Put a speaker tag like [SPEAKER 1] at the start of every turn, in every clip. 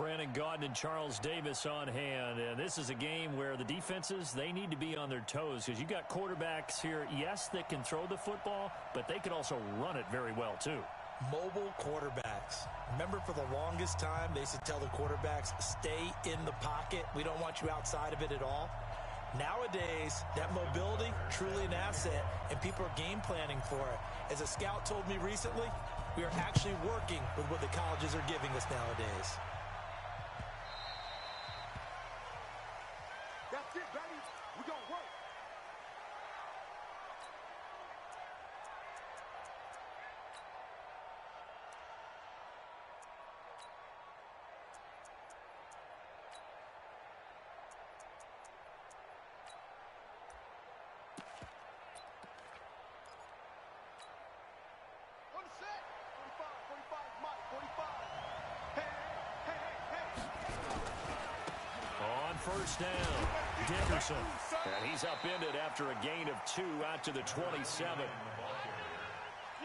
[SPEAKER 1] Brandon Gaudin and Charles Davis on hand. And this is a game where the defenses, they need to be on their toes because you got quarterbacks here, yes, that can throw the football, but they can also run it very well too.
[SPEAKER 2] Mobile quarterbacks. Remember, for the longest time, they used to tell the quarterbacks, stay in the pocket. We don't want you outside of it at all. Nowadays, that mobility, truly an asset, and people are game planning for it. As a scout told me recently, we are actually working with what the colleges are giving us nowadays.
[SPEAKER 3] That's it, baby. We gonna work. On the set. 45, Mike, 45. Hey.
[SPEAKER 1] On first down, Dickerson. And he's upended after a gain of 2 out to the 27.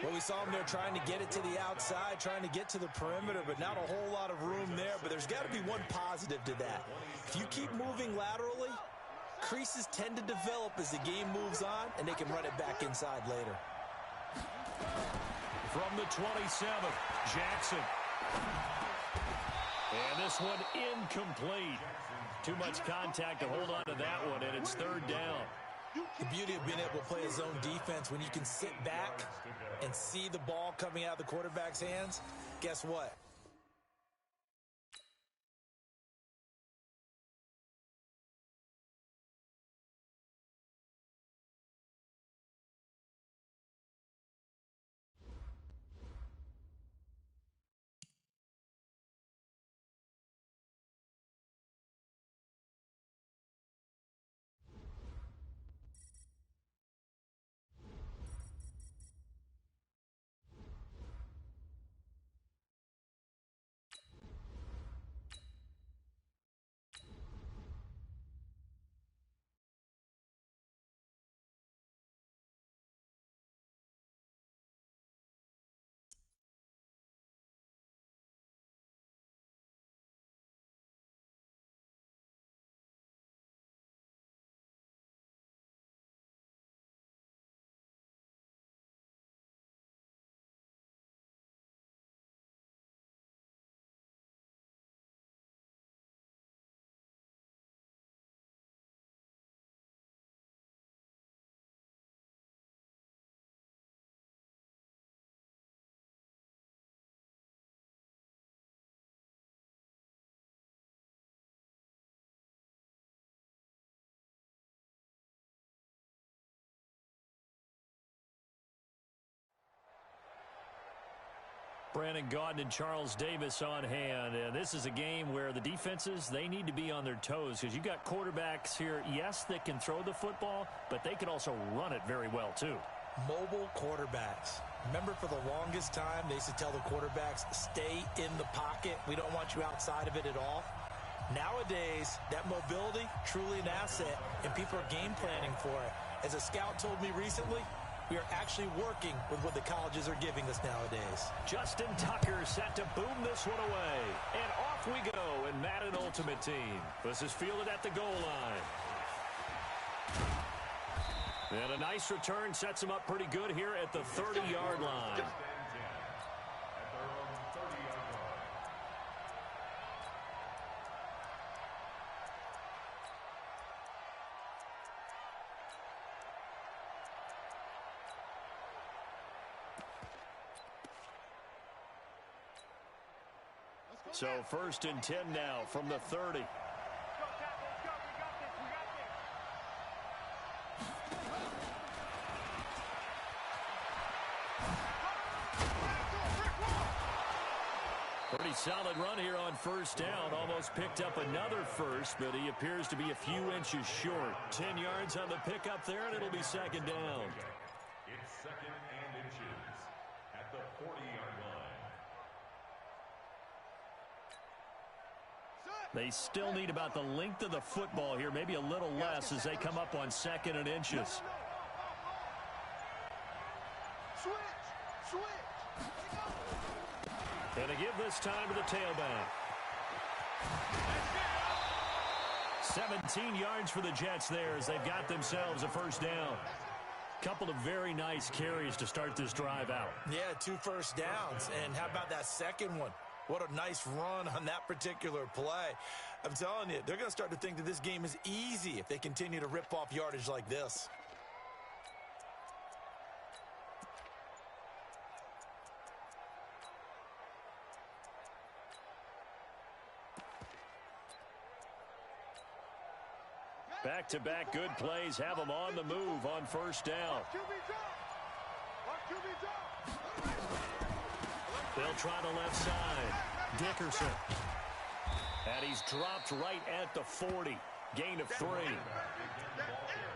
[SPEAKER 2] Well, we saw him there trying to get it to the outside, trying to get to the perimeter, but not a whole lot of room there. But there's got to be one positive to that. If you keep moving laterally, creases tend to develop as the game moves on, and they can run it back inside later.
[SPEAKER 1] From the 27, Jackson. And this one incomplete. Too much contact to hold on to that one, and it's third down.
[SPEAKER 2] The beauty of being able to play a zone defense, when you can sit back and see the ball coming out of the quarterback's hands, guess what?
[SPEAKER 1] Brandon Gaudin and Charles Davis on hand. And this is a game where the defenses, they need to be on their toes because you got quarterbacks here, yes, that can throw the football, but they can also run it very well too.
[SPEAKER 2] Mobile quarterbacks. Remember, for the longest time, they used to tell the quarterbacks, stay in the pocket. We don't want you outside of it at all. Nowadays, that mobility, truly an asset, and people are game planning for it. As a scout told me recently, we are actually working with what the colleges are giving us nowadays.
[SPEAKER 1] Justin Tucker set to boom this one away. And off we go in Madden Ultimate Team. This is fielded at the goal line. And a nice return sets him up pretty good here at the 30-yard line. So 1st and 10 now from the 30. Pretty solid run here on first down. Almost picked up another first, but he appears to be a few inches short. 10 yards on the pickup there, and it'll be second down.
[SPEAKER 4] It's second and inches at the 40-yard line.
[SPEAKER 1] They still need about the length of the football here, maybe a little less as they come up on 2nd and inches.
[SPEAKER 3] Switch.
[SPEAKER 1] And they give this time to the tailback. 17 yards for the Jets there as they've got themselves a first down. Couple of very nice carries to start this drive out.
[SPEAKER 2] Yeah, 2 first downs. And how about that second one? What a nice run on that particular play. I'm telling you, they're going to start to think that this game is easy if they continue to rip off yardage like this.
[SPEAKER 1] Back-to-back good plays have them on the move on first down. They'll try the left side. Dickerson. And he's dropped right at the 40. Gain of 3.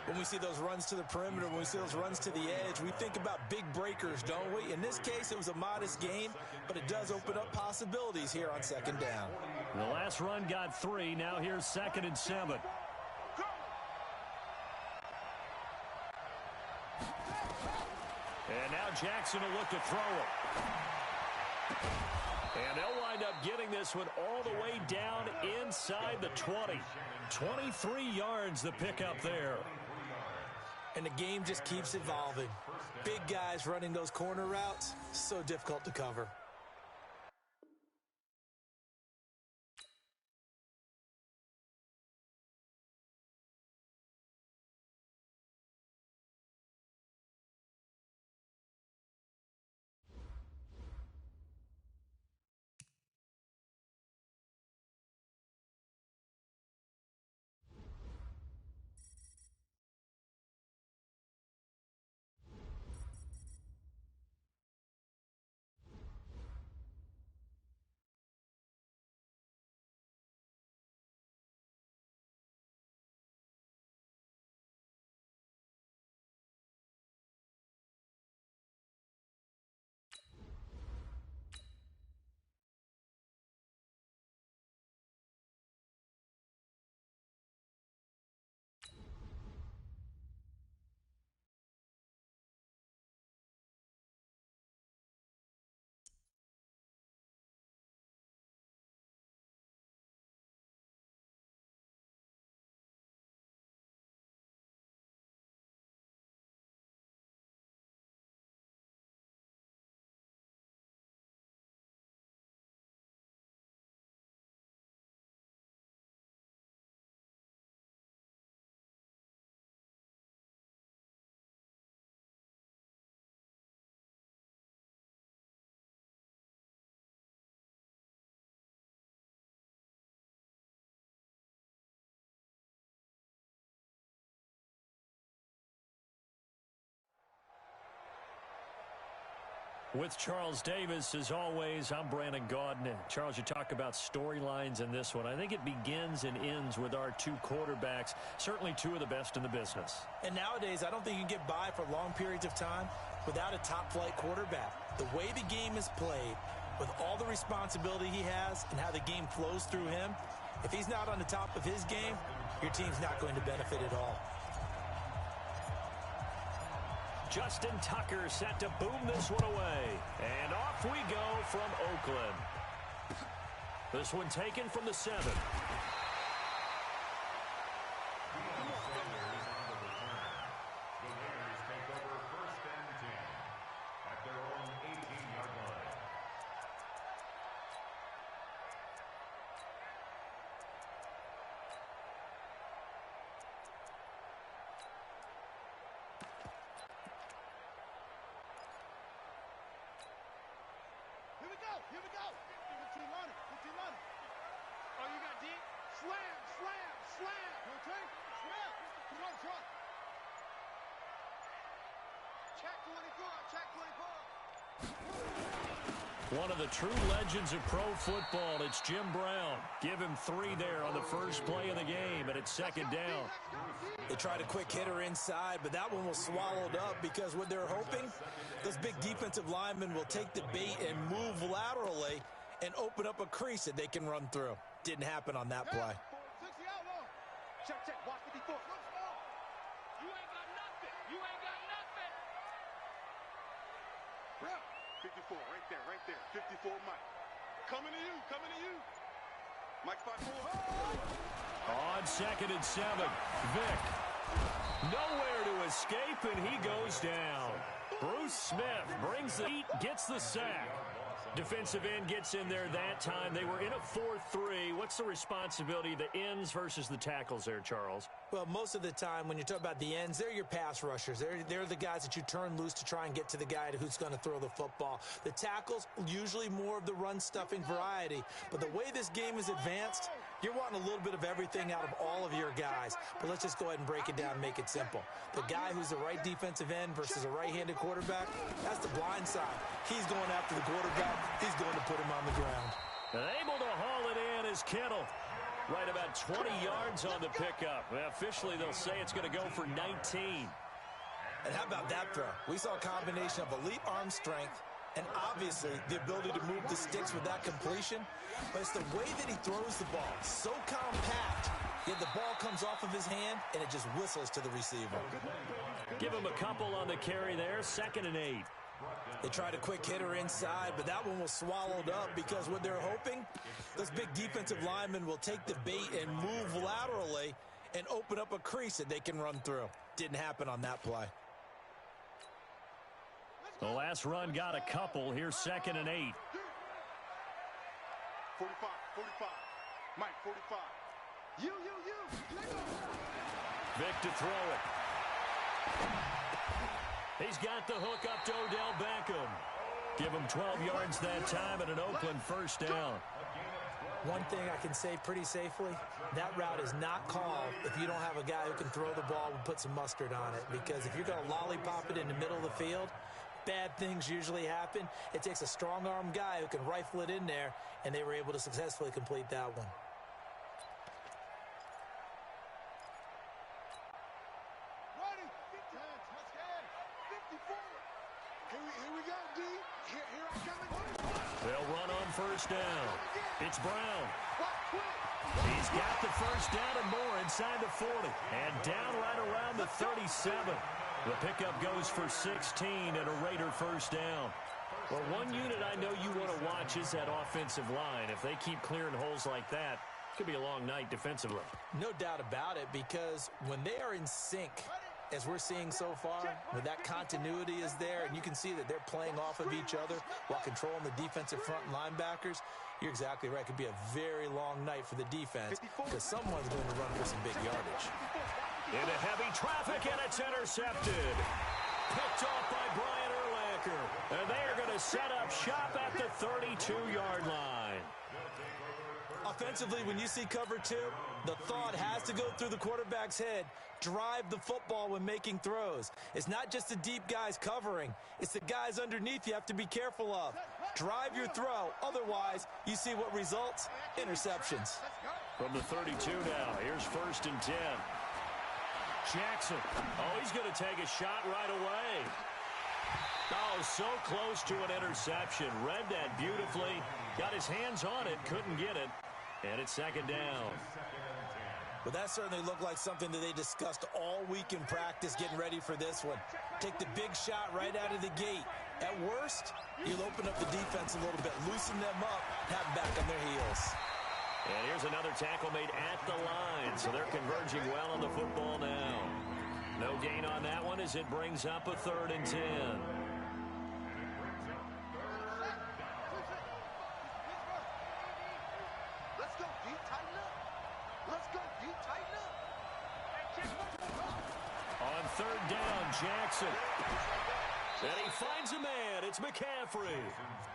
[SPEAKER 2] When we see those runs to the perimeter, when we see those runs to the edge, we think about big breakers, don't we? In this case, it was a modest gain, but it does open up possibilities here on second down.
[SPEAKER 1] The last run got 3. Now here's 2nd and 7. And now Jackson will look to throw it. And they'll wind up getting this one all the way down inside the 20. 23 yards the pickup there.
[SPEAKER 2] And the game just keeps evolving. Big guys running those corner routes, so difficult to cover.
[SPEAKER 1] With Charles Davis, as always, I'm Brandon Gaudin. Charles, you talk about storylines in this one. I think it begins and ends with our 2 quarterbacks, certainly 2 of the best in the business.
[SPEAKER 2] And nowadays, I don't think you can get by for long periods of time without a top-flight quarterback. The way the game is played, with all the responsibility he has and how the game flows through him, if he's not on the top of his game, your team's not going to benefit at all.
[SPEAKER 1] Justin Tucker set to boom this one away. And off we go from Oakland. This one taken from the 7.
[SPEAKER 3] Here we go. 15 on it. 15 on it. Oh, you got deep. Slam, slam, slam. Okay. Slam. Come on, truck. Check 24. Check 24.
[SPEAKER 1] One of the true legends of pro football, it's Jim Brown. Give him 3 there on the first play of the game, and it's 2nd down.
[SPEAKER 2] They tried a quick hitter inside, but that one was swallowed up because what they're hoping, those big defensive linemen will take the bait and move laterally and open up a crease that they can run through. Didn't happen on that play.
[SPEAKER 3] 60 out long. Check, check. Watch 54. You ain't got nothing. You ain't got nothing. Bro. 54, right there, right there. 54, Mike. Coming to you, coming to you. Mike 5-4.
[SPEAKER 1] On 2nd and 7, Vick. Nowhere to escape, and he goes down. Bruce Smith brings the heat, gets the sack. Defensive end gets in there that time. They were in a 4-3. What's the responsibility of the ends versus the tackles there, Charles?
[SPEAKER 2] Well, most of the time when you talk about the ends, they're your pass rushers. They're the guys that you turn loose to try and get to the guy who's going to throw the football. The tackles, usually more of the run-stuffing variety. But the way this game is advanced, you're wanting a little bit of everything out of all of your guys. But let's just go ahead and break it down and make it simple. The guy who's the right defensive end versus a right-handed quarterback, that's the blind side. He's going after the quarterback. He's going to put him on the ground.
[SPEAKER 1] And able to haul it in is Kittle. Right about 20 yards on the pickup. Officially, they'll say it's going to go for 19.
[SPEAKER 2] And how about that throw? We saw a combination of elite arm strength and obviously the ability to move the sticks with that completion. But it's the way that he throws the ball. So compact, yet the ball comes off of his hand and it just whistles to the receiver.
[SPEAKER 1] Give him a couple on the carry there. 2nd and 8.
[SPEAKER 2] They tried a quick hitter inside, but that one was swallowed up because what they're hoping, those big defensive linemen will take the bait and move laterally and open up a crease that they can run through. Didn't happen on that play.
[SPEAKER 1] The last run got a couple. Here's 2nd and 8.
[SPEAKER 3] 45. Mike 45. You.
[SPEAKER 1] Vick to throw it. He's got the hook up to Odell Beckham. Give him 12 yards that time and an Oakland first down.
[SPEAKER 2] One thing I can say pretty safely, that route is not called if you don't have a guy who can throw the ball and put some mustard on it. Because if you're going to lollipop it in the middle of the field, bad things usually happen. It takes a strong-arm guy who can rifle it in there, and they were able to successfully complete that one.
[SPEAKER 3] Ready. 54. Here we go, D. Here I come.
[SPEAKER 1] They'll run on first down. It's Brown. He's got the first down and more inside the 40. And down right around the 37. The pickup goes for 16 and a Raider first down. Well, one unit I know you want to watch is that offensive line. If they keep clearing holes like that, it could be a long night defensively.
[SPEAKER 2] No doubt about it, because when they are in sync, as we're seeing so far, where that continuity is there, and you can see that they're playing off of each other while controlling the defensive front linebackers, you're exactly right. It could be a very long night for the defense because someone's going to run for some big yardage.
[SPEAKER 1] Into heavy traffic, and it's intercepted. Picked off by Brian Urlacher. And they are going to set up shop at the 32-yard line.
[SPEAKER 2] Offensively, when you see cover two, the thought has to go through the quarterback's head. Drive the football when making throws. It's not just the deep guys covering. It's the guys underneath you have to be careful of. Drive your throw. Otherwise, you see what results? Interceptions.
[SPEAKER 1] From the 32 now, here's 1st and 10. Jackson. Oh, he's going to take a shot right away. Oh, so close to an interception. Read that beautifully. Got his hands on it. Couldn't get it. And it's 2nd down.
[SPEAKER 2] Well, that certainly looked like something that they discussed all week in practice getting ready for this one. Take the big shot right out of the gate. At worst, you'll open up the defense a little bit, loosen them up, have them back on their heels.
[SPEAKER 1] And here's another tackle made at the line, so they're converging well on the football now. No gain on that one as it brings up a 3rd and 10.
[SPEAKER 3] Let's go, D. Tighten up. Let's go, D. Tighten up.
[SPEAKER 1] On 3rd down, Jackson. And he finds a man. It's McCaffrey.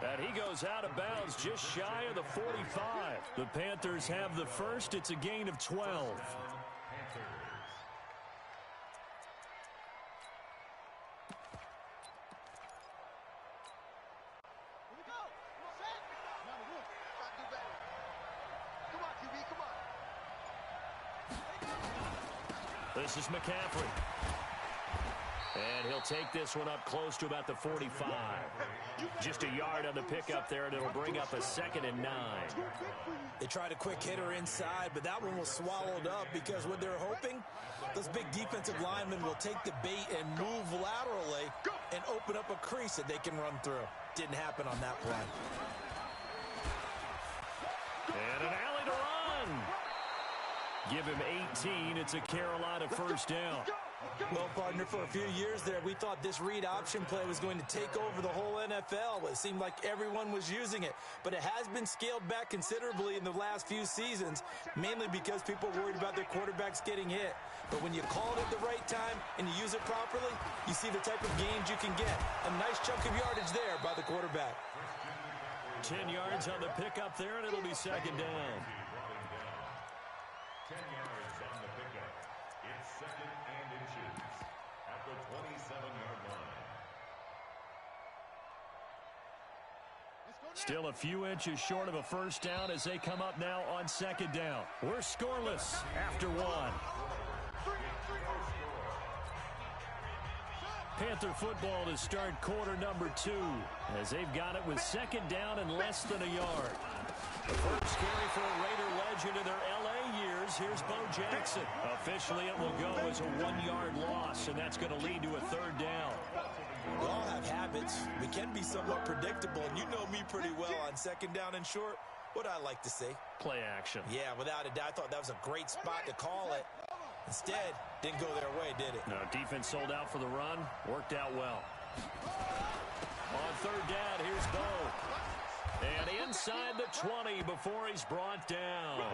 [SPEAKER 1] And he goes out of bounds just shy of the 45. The Panthers have the first. It's a gain of 12. This is McCaffrey. And he'll take this one up close to about the 45. Just a yard on the pickup there, and it'll bring up a 2nd and 9.
[SPEAKER 2] They tried a quick hitter inside, but that one was swallowed up because what they're hoping, those big defensive linemen will take the bait and move laterally and open up a crease that they can run through. Didn't happen on that play.
[SPEAKER 1] And an alley to run. give him 18. It's a Carolina first down.
[SPEAKER 2] Well, partner, for a few years there, we thought this read option play was going to take over the whole NFL. It seemed like everyone was using it. But it has been scaled back considerably in the last few seasons, mainly because people are worried about their quarterbacks getting hit. But when you call it at the right time and you use it properly, you see the type of gains you can get. A nice chunk of yardage there by the quarterback.
[SPEAKER 1] 10 yards on the pickup there, and it'll be second down.
[SPEAKER 4] 10 yards on the pickup. It's second and inches at the 27-yard line.
[SPEAKER 1] Still a few inches short of a first down as they come up now on second down. We're scoreless after one. Panther football to start quarter number 2 as they've got it with second down and less than a yard. The first carry for a Raider legend in their L.A. years. Here's Bo Jackson. Officially, it will go as a 1-yard loss, and that's going to lead to a third down.
[SPEAKER 2] We all have habits. We can be somewhat predictable, and you know me pretty well on second down and short. What I like to say?
[SPEAKER 1] Play action.
[SPEAKER 2] Yeah, without a doubt. I thought that was a great spot to call it. Instead, didn't go their way, did it?
[SPEAKER 1] No, defense sold out for the run. Worked out well. On third down, here's Bo. And inside the 20 before he's brought down.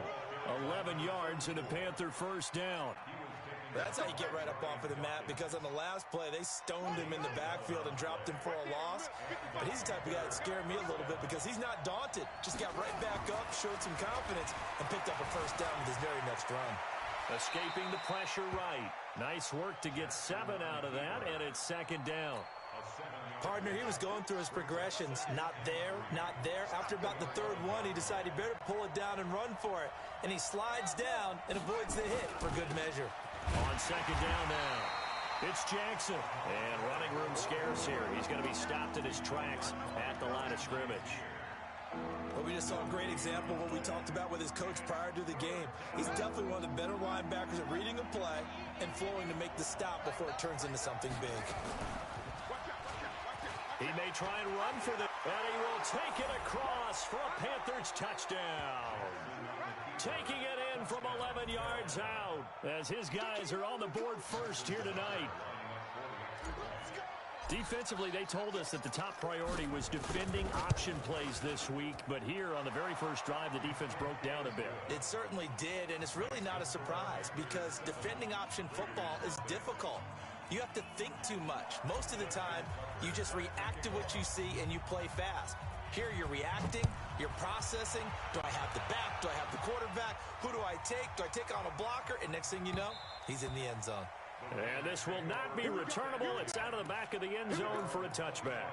[SPEAKER 1] 11 yards and a Panther first down.
[SPEAKER 2] That's how you get right up off of the mat, because on the last play, they stoned him in the backfield and dropped him for a loss. But he's the type of guy that scared me a little bit because he's not daunted. Just got right back up, showed some confidence, and picked up a first down with his very next run.
[SPEAKER 1] Escaping the pressure right. Nice work to get 7 out of that, and it's second down.
[SPEAKER 2] Partner, he was going through his progressions. Not there, not there. After about the third one, he decided he better pull it down and run for it. And he slides down and avoids the hit for good measure.
[SPEAKER 1] On second down now, it's Jackson. And running room scarce here. He's going to be stopped in his tracks at the line of scrimmage.
[SPEAKER 2] Well, we just saw a great example of what we talked about with his coach prior to the game. He's definitely one of the better linebackers at reading a play and flowing to make the stop before it turns into something big.
[SPEAKER 1] He may try and run for the, and he will take it across for a Panthers touchdown. Taking it in from 11 yards out as his guys are on the board first here tonight. Defensively, they told us that the top priority was defending option plays this week, but here on the very first drive, the defense broke down a bit.
[SPEAKER 2] It certainly did, and it's really not a surprise because defending option football is difficult. You have to think too much. Most of the time, you just react to what you see and you play fast. Here you're reacting, you're processing. Do I have the back? Do I have the quarterback? Who do I take? Do I take on a blocker? And next thing you know, he's in the end zone.
[SPEAKER 1] And this will not be returnable. It's out of the back of the end zone for a touchback.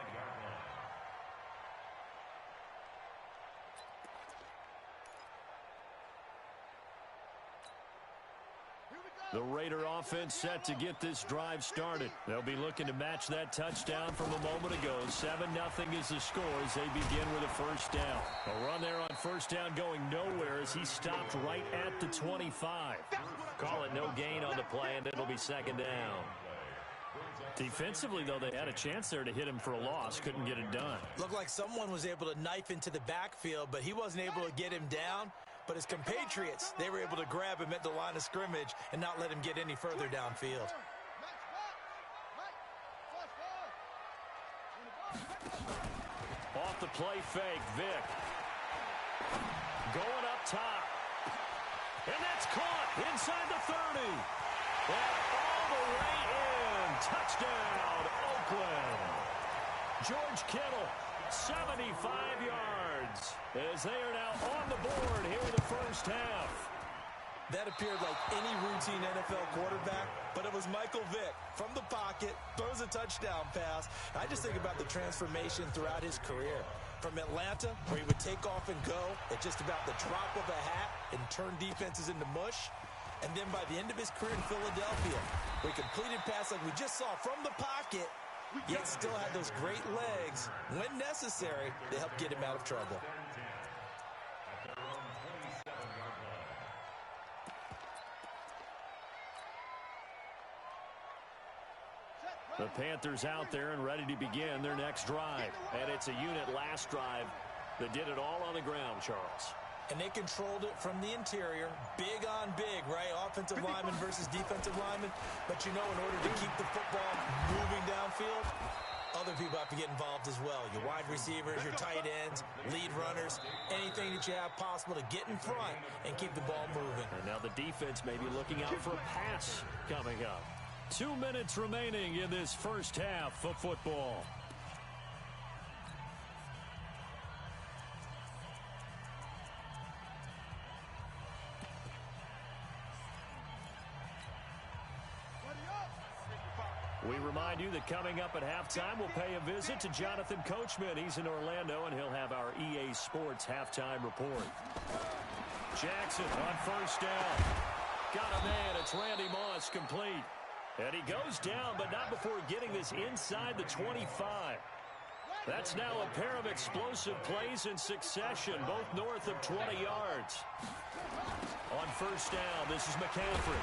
[SPEAKER 1] The Raider offense set to get this drive started. They'll be looking to match that touchdown from a moment ago. 7-0 is the score as they begin with a first down. A run there on first down going nowhere as he stopped right at the 25. Call it no gain on the play, and it'll be second down. Defensively, though, they had a chance there to hit him for a loss. Couldn't get it done.
[SPEAKER 2] Looked like someone was able to knife into the backfield, but he wasn't able to get him down. But his compatriots, they were able to grab him at the line of scrimmage and not let him get any further downfield.
[SPEAKER 1] Off the play fake, Vick. Going up top. And that's caught inside the 30. And all the way in. Touchdown, Oakland. George Kittle, 75 yards. As they are now on the board here in the first half.
[SPEAKER 2] That appeared like any routine NFL quarterback, but it was Michael Vick from the pocket, throws a touchdown pass. I just think about the transformation throughout his career. From Atlanta, where he would take off and go at just about the drop of a hat and turn defenses into mush. And then by the end of his career in Philadelphia, where he completed pass like we just saw from the pocket, yet still had those great legs, when necessary, to help get him out of trouble.
[SPEAKER 1] The Panthers out there and ready to begin their next drive. And it's a unit last drive that did it all on the ground, Charles.
[SPEAKER 2] And they controlled it from the interior. Big on big, right? Offensive lineman versus defensive lineman. But you know, in order to keep the football moving downfield, other people have to get involved as well. Your wide receivers, your tight ends, lead runners, anything that you have possible to get in front and keep the ball moving.
[SPEAKER 1] And now the defense may be looking out for a pass coming up. 2 minutes remaining in this first half of football. We remind you that coming up at halftime, we'll pay a visit to Jonathan Coachman. He's in Orlando, and he'll have our EA Sports halftime report. Jackson on first down. Got a man. It's Randy Moss, complete. And he goes down, but not before getting this inside the 25. That's now a pair of explosive plays in succession, both north of 20 yards. On first down, this is McCaffrey.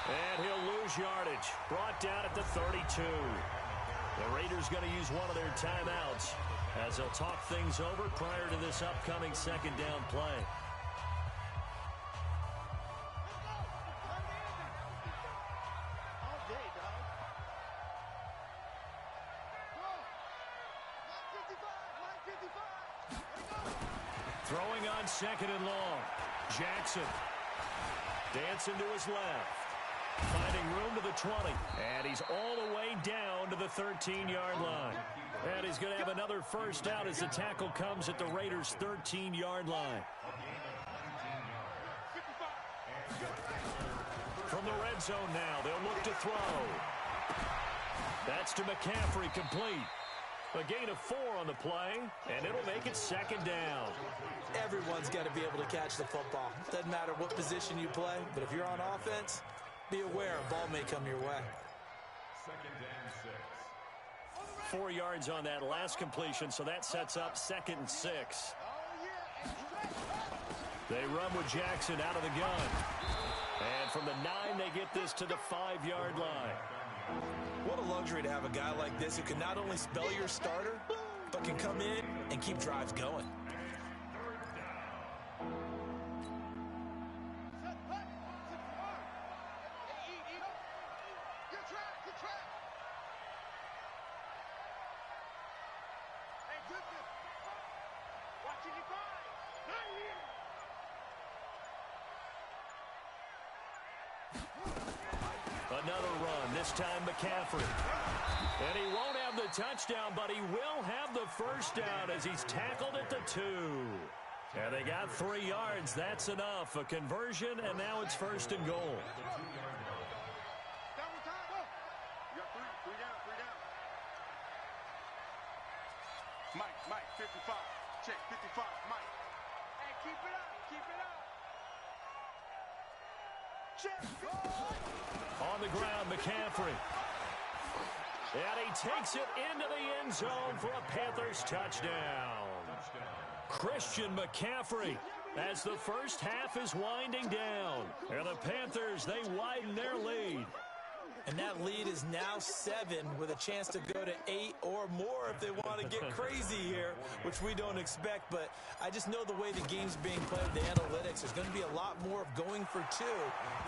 [SPEAKER 1] And he'll lose yardage. Brought down at the 32. The Raiders going to use one of their timeouts as they'll talk things over prior to this upcoming second down play. Throwing on second and long. Jackson dancing to his left. Finding room to the 20. And he's all the way down to the 13-yard line. And he's going to have another first down as the tackle comes at the Raiders' 13-yard line. From the red zone now, they'll look to throw. That's to McCaffrey, complete. A gain of 4 on the play, and it'll make it second down.
[SPEAKER 2] Everyone's got to be able to catch the football. Doesn't matter what position you play, but if you're on offense, be aware a ball may come your way.
[SPEAKER 1] 4 yards on that last completion, so that sets up 2nd and 6. They run with Jackson out of the gun. And from the 9, they get this to the 5-yard line.
[SPEAKER 2] What a luxury to have a guy like this who can not only spell your starter, but can come in and keep drives going.
[SPEAKER 1] Another run, this time McCaffrey. And he won't have the touchdown, but he will have the first down as he's tackled at the 2. And they got 3 yards. That's enough. A conversion, and now it's 1st and goal.
[SPEAKER 3] Mike, 55. Check, 55, Mike. Hey, keep it up, keep it up.
[SPEAKER 1] On the ground, McCaffrey. And he takes it into the end zone for a Panthers touchdown. Christian McCaffrey, as the first half is winding down. And the Panthers, they widen their lead.
[SPEAKER 2] And that lead is now 7 with a chance to go to 8 or more if they want to get crazy here, which we don't expect. But I just know the way the game's being played, the analytics, there's going to be a lot more of going for 2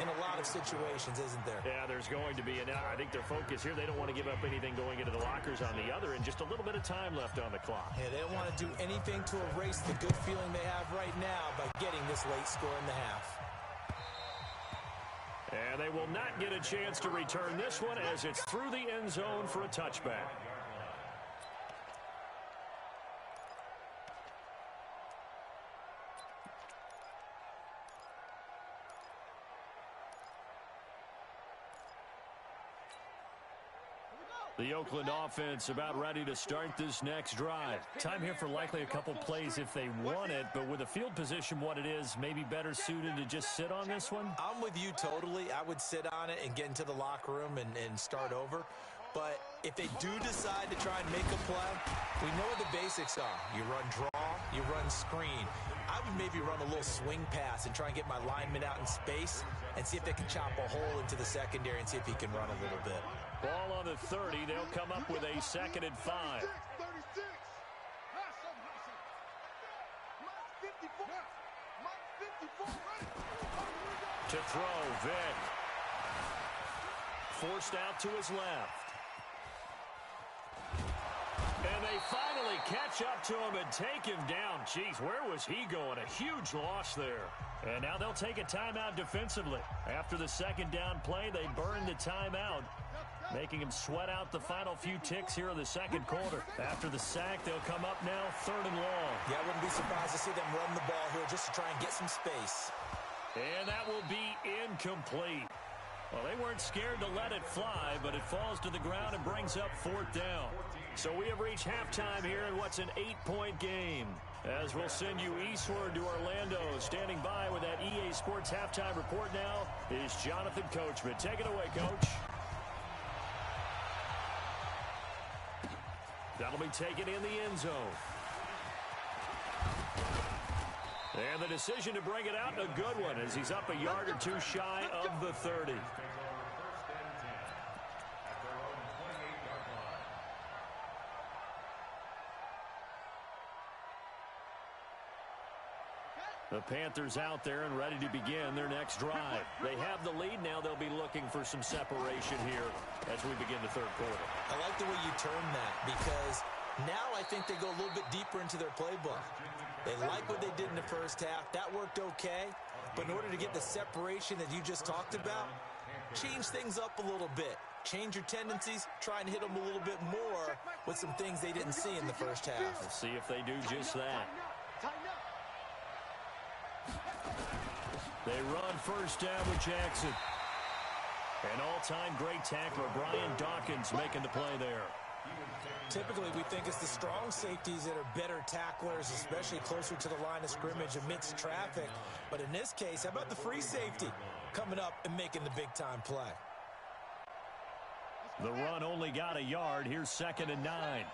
[SPEAKER 2] in a lot of situations, isn't there?
[SPEAKER 1] Yeah, there's going to be. And I think their focus here, they don't want to give up anything going into the lockers on the other, and just a little bit of time left on the clock.
[SPEAKER 2] Yeah, they don't want to do anything to erase the good feeling they have right now by getting this late score in the half.
[SPEAKER 1] And they will not get a chance to return this one as it's through the end zone for a touchback. The Oakland offense about ready to start this next drive. Time here for likely a couple plays if they want it, but with the field position what it is, maybe better suited to just sit on this one?
[SPEAKER 2] I'm with you totally. I would sit on it and get into the locker room and start over. But if they do decide to try and make a play, we know what the basics are. You run draw, you run screen. I would maybe run a little swing pass and try and get my lineman out in space and see if they can chop a hole into the secondary and see if he can run a little bit.
[SPEAKER 1] Ball on the 30. They'll come up with a 2nd and 5.
[SPEAKER 3] 36.
[SPEAKER 1] To throw, Vick. Forced out to his left. And they finally catch up to him and take him down. Jeez, where was he going? A huge loss there. And now they'll take a timeout defensively. After the second down play, they burn the timeout, making him sweat out the final few ticks here in the second quarter. After the sack, they'll come up now 3rd and long.
[SPEAKER 2] Yeah, I wouldn't be surprised to see them run the ball here just to try and get some space.
[SPEAKER 1] And that will be incomplete. Well, they weren't scared to let it fly, but it falls to the ground and brings up 4th down. So we have reached halftime here in what's an 8-point game. As we'll send you eastward to Orlando. Standing by with that EA Sports halftime report now is Jonathan Coachman. Take it away, Coach. That'll be taken in the end zone. And the decision to bring it out, a good one, as he's up a yard or two shy of the 30. The Panthers out there and ready to begin their next drive. They have the lead now. They'll be looking for some separation here as we begin the third quarter.
[SPEAKER 2] I like the way you term that, because now I think they go a little bit deeper into their playbook. They like what they did in the first half. That worked okay. But in order to get the separation that you just talked about, change things up a little bit. Change your tendencies. Try and hit them a little bit more with some things they didn't see in the first half.
[SPEAKER 1] We'll see if they do just that. They run first down with Jackson. An all-time great tackler, Brian Dawkins, making the play there.
[SPEAKER 2] Typically, we think it's the strong safeties that are better tacklers, especially closer to the line of scrimmage amidst traffic. But in this case, how about the free safety coming up and making the big-time play?
[SPEAKER 1] The run only got a yard. Here's 2nd and 9.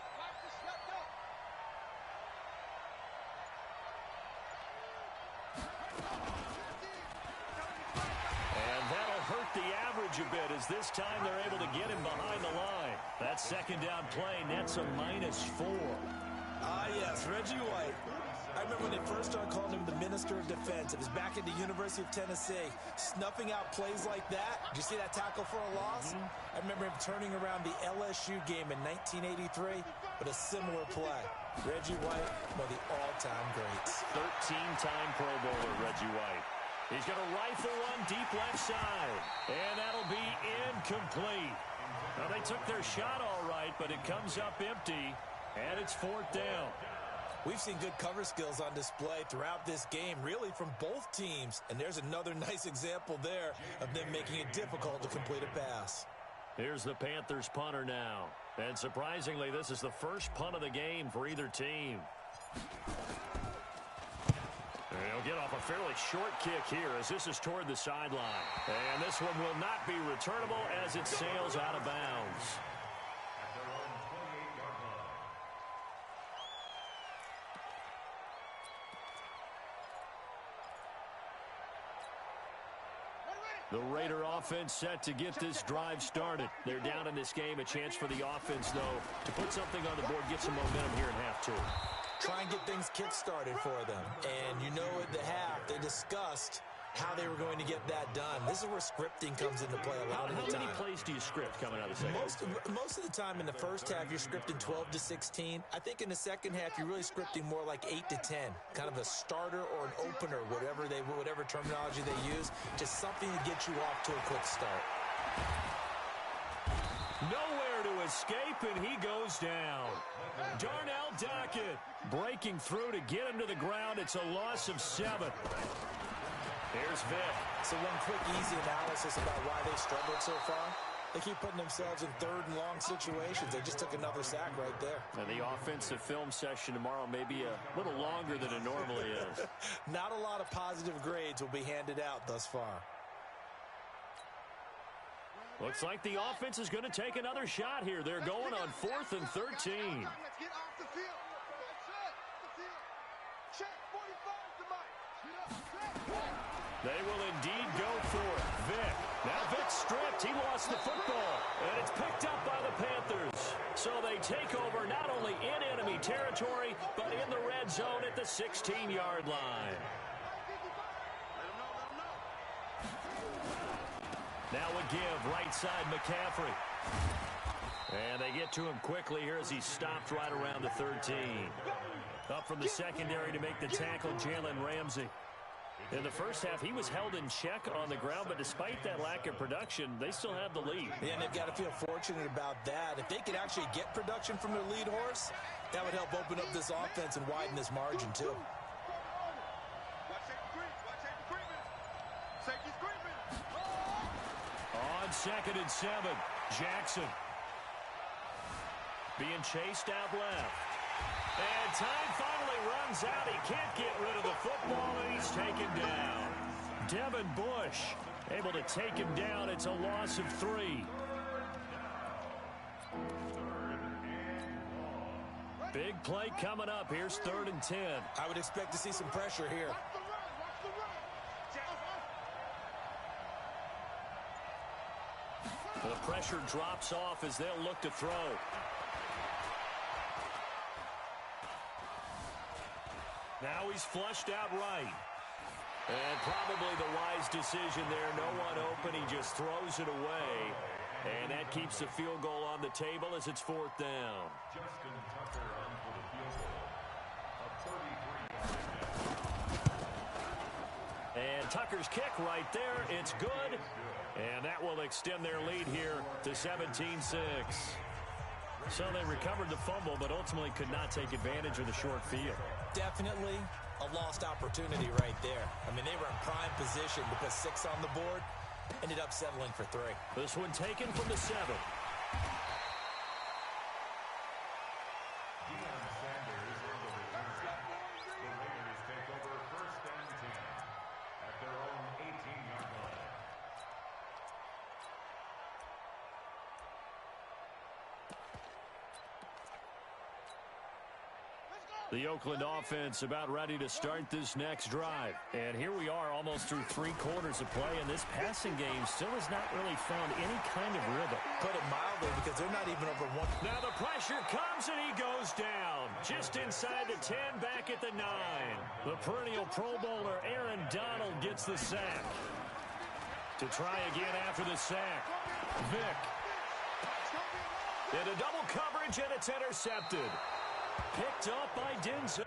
[SPEAKER 1] The average a bit, as this time they're able to get him behind the line. That second down play nets a -4.
[SPEAKER 2] Ah, yes, Reggie White. I remember when they first started calling him the Minister of Defense. It was back at the University of Tennessee, snuffing out plays like that. Did you see that tackle for a loss? I remember him turning around the LSU game in 1983 with a similar play. Reggie White, one of the all-time greats.
[SPEAKER 1] 13-time Pro Bowler, Reggie White. He's going to rifle one deep left side. And that'll be incomplete. Now, they took their shot all right, but it comes up empty, and it's 4th down.
[SPEAKER 2] We've seen good cover skills on display throughout this game, really from both teams. And there's another nice example there of them making it difficult to complete a pass.
[SPEAKER 1] Here's the Panthers punter now. And surprisingly, this is the first punt of the game for either team. He'll get off a fairly short kick here as this is toward the sideline. And this one will not be returnable as it sails out of bounds. The Raider offense set to get this drive started. They're down in this game. A chance for the offense, though, to put something on the board, get some momentum here in half 2.
[SPEAKER 2] Try and get things kick-started for them. And you know at the half, they discussed how they were going to get that done. This is where scripting comes into play a lot of the time.
[SPEAKER 1] How many plays do you script coming out of the second?
[SPEAKER 2] Most of the time in the first half, you're scripting 12 to 16. I think in the second half, you're really scripting more like 8 to 10. Kind of a starter or an opener, whatever terminology they use. Just something to get you off to a quick start.
[SPEAKER 1] Nowhere to escape, and he goes down. Darnell Dockett breaking through to get him to the ground. It's a loss of 7. Here's Vick.
[SPEAKER 2] So one quick, easy analysis about why they struggled so far. They keep putting themselves in 3rd and long situations. They just took another sack right there.
[SPEAKER 1] And the offensive film session tomorrow may be a little longer than it normally is.
[SPEAKER 2] Not a lot of positive grades will be handed out thus far.
[SPEAKER 1] Looks like the offense is going to take another shot here. They're going on 4th and 13.
[SPEAKER 3] Let's get off the field. Check 45 to Mike.
[SPEAKER 1] They will indeed go for it. Vick. Now Vick stripped. He lost the football. And it's picked up by the Panthers. So they take over not only in enemy territory, but in the red zone at the 16-yard line. Now a give, right side McCaffrey. And they get to him quickly here as he stopped right around the 13. Up from the secondary to make the tackle, Jalen Ramsey. In the first half, he was held in check on the ground, but despite that lack of production, they still have the lead.
[SPEAKER 2] Yeah, and they've got to feel fortunate about that. If they could actually get production from their lead horse, that would help open up this offense and widen this margin, too.
[SPEAKER 1] On 2nd and 7, Jackson. Being chased out left. And time finally runs out. He can't get rid of the football, and he's taken down. Devin Bush able to take him down. It's a loss of 3. Big play coming up. Here's 3rd and 10.
[SPEAKER 2] I would expect to see some pressure here.
[SPEAKER 1] The pressure drops off as they'll look to throw. Now he's flushed out right. And probably the wise decision there. No one open. He just throws it away. And that keeps the field goal on the table as it's 4th down.
[SPEAKER 4] Justin Tucker on for the field goal. A 33-yard.
[SPEAKER 1] And Tucker's kick right there. It's good. And that will extend their lead here to 17-6. So they recovered the fumble, but ultimately could not take advantage of the short field.
[SPEAKER 2] Definitely a lost opportunity right there. I mean, they were in prime position to put 6 on the board. Ended up settling for 3.
[SPEAKER 1] This one taken from the 7.
[SPEAKER 4] Deion Sanders on the return. The Raiders take over 1st and 10 at their own 18-yard line.
[SPEAKER 1] The Oakland offense about ready to start this next drive. And here we are almost through 3 quarters of play, and this passing game still has not really found any kind of rhythm.
[SPEAKER 2] Put it mildly, because they're not even over 1.
[SPEAKER 1] Now the pressure comes, and he goes down. Just inside the 10, back at the 9. The perennial Pro Bowler Aaron Donald gets the sack. To try again after the sack, Vick. Into double coverage, and it's intercepted. Picked up by Denzel.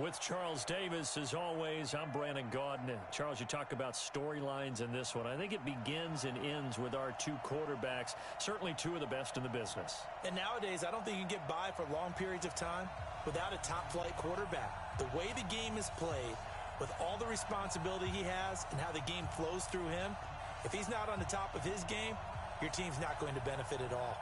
[SPEAKER 1] With Charles Davis, as always, I'm Brandon Gaudin. Charles, you talk about storylines in this one. I think it begins and ends with our two quarterbacks, certainly two of the best in the business.
[SPEAKER 2] And nowadays, I don't think you can get by for long periods of time without a top-flight quarterback. The way the game is played, with all the responsibility he has and how the game flows through him, if he's not on the top of his game, your team's not going to benefit at all.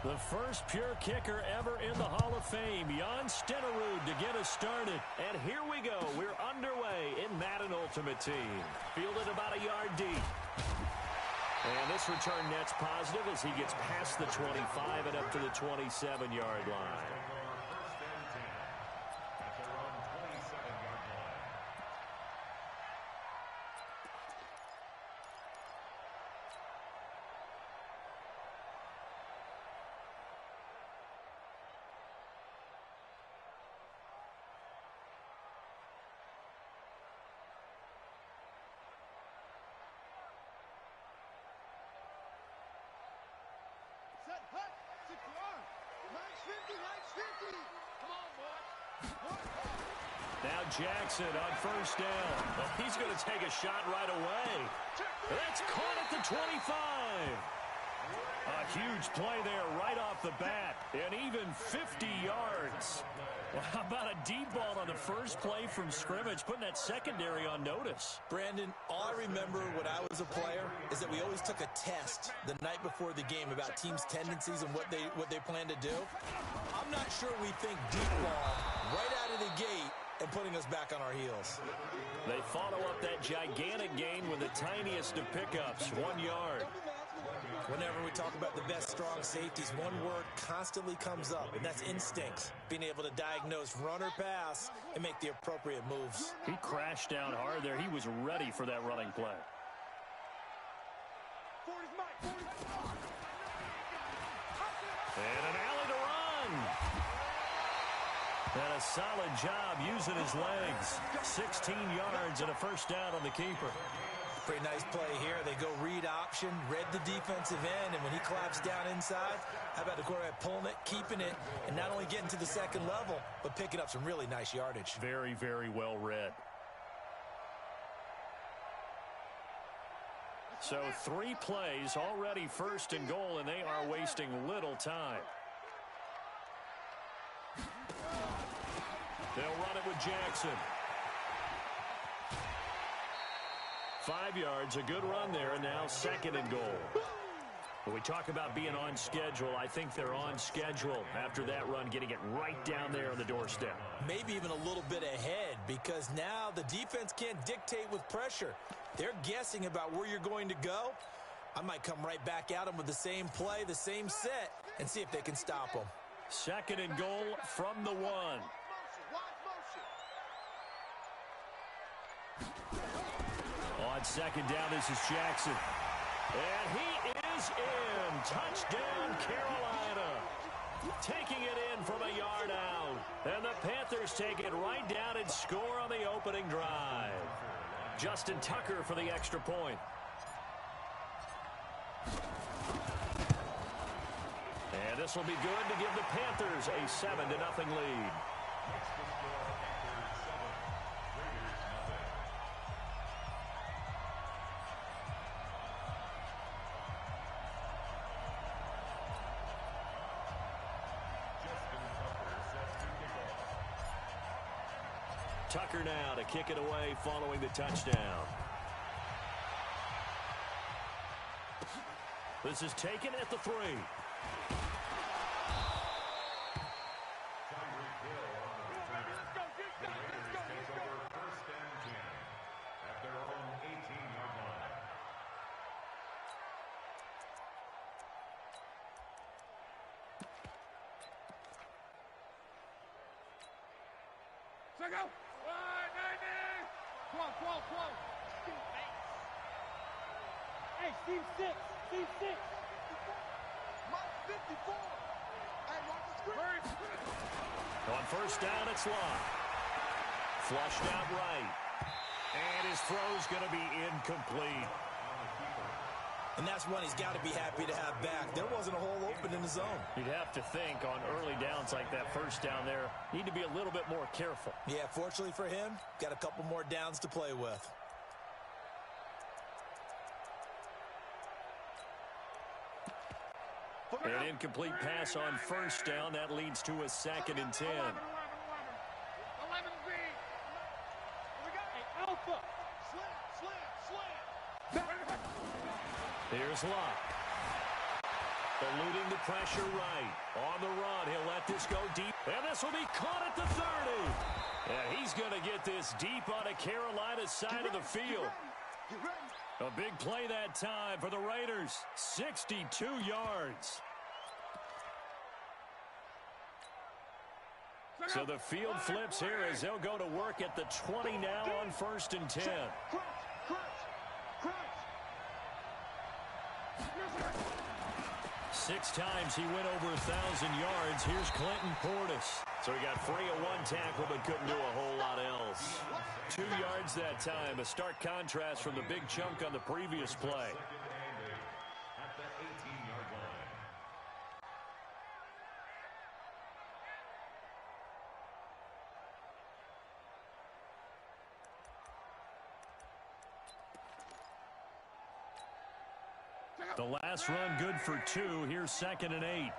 [SPEAKER 1] The first pure kicker ever in the Hall of Fame, Jan Stenerud, to get us started. And here we go. We're underway in Madden Ultimate Team. Fielded about a yard deep. And this return net's positive as he gets past the 25 and up to the 27-yard line.
[SPEAKER 3] Set, hut, 6-yard. Nice 50, nice 50. Come on, boy.
[SPEAKER 1] Now Jackson on first down. He's going to take a shot right away. That's caught at the 25. A huge play there right off the bat. And even 50 yards. Well, how about a deep ball on the first play from scrimmage, putting that secondary on notice?
[SPEAKER 2] Brandon, all I remember when I was a player is that we always took a test the night before the game about teams' tendencies and what they plan to do. I'm not sure we think deep ball right out of the gate and putting us back on our heels.
[SPEAKER 1] They follow up that gigantic gain with the tiniest of pickups, 1 yard.
[SPEAKER 2] Whenever we talk about the best strong safeties, one word constantly comes up, and that's instincts. Being able to diagnose run or pass and make the appropriate moves.
[SPEAKER 1] He crashed down hard there. He was ready for that running play. And an alley to run. And a solid job using his legs. 16 yards and a first down on the keeper.
[SPEAKER 2] Pretty nice play here. They go read option, read the defensive end, and when he claps down inside, how about the quarterback pulling it, keeping it, and not only getting to the second level, but picking up some really nice yardage.
[SPEAKER 1] Very, very well read. So 3 plays, already first and goal, and they are wasting little time. They'll run it with Jackson. 5 yards, a good run there, and now second and goal. When we talk about being on schedule, I think they're on schedule after that run, getting it right down there on the doorstep.
[SPEAKER 2] Maybe even a little bit ahead, because now the defense can't dictate with pressure. They're guessing about where you're going to go. I might come right back at them with the same play, the same set, and see if they can stop them.
[SPEAKER 1] Second and goal from the 1. On second down, this is Jackson. And he is in. Touchdown, Carolina. Taking it in from a yard out. And the Panthers take it right down and score on the opening drive. Justin Tucker for the extra point. And this will be good to give the Panthers a 7-0 lead. Tucker now to kick it away following the touchdown. This is taken at the 3.
[SPEAKER 3] Go! Hey, Steve 6. Steve 6. 54. Hey, watch the screen.
[SPEAKER 1] On first down, it's Locke. Flushed out right. And his throw's going to be incomplete.
[SPEAKER 2] And that's one he's got to be happy to have back. There wasn't a hole open in the zone.
[SPEAKER 1] You'd have to think on early downs like that first down there, need to be a little bit more careful.
[SPEAKER 2] Yeah, fortunately for him, got a couple more downs to play with.
[SPEAKER 1] An incomplete pass on first down. That leads to a 2nd and 10.
[SPEAKER 3] 11 B. We got Alpha. Slam.
[SPEAKER 1] Here's Locke. Eluding the pressure right. On the run, he'll let this go deep. And this will be caught at the 30. And he's going to get this deep on a Carolina side of the field. A big play that time for the Raiders. 62 yards. So the field flips here as they'll go to work at the 20 now on 1st and 10. Six times he went over 1,000 yards. Here's Clinton Portis. So he got free of one tackle but couldn't do a whole lot else. 2 yards that time. A stark contrast from the big chunk on the previous play.
[SPEAKER 4] At the 18-yard line.
[SPEAKER 1] The last run good for 2. Here's 2nd and 8.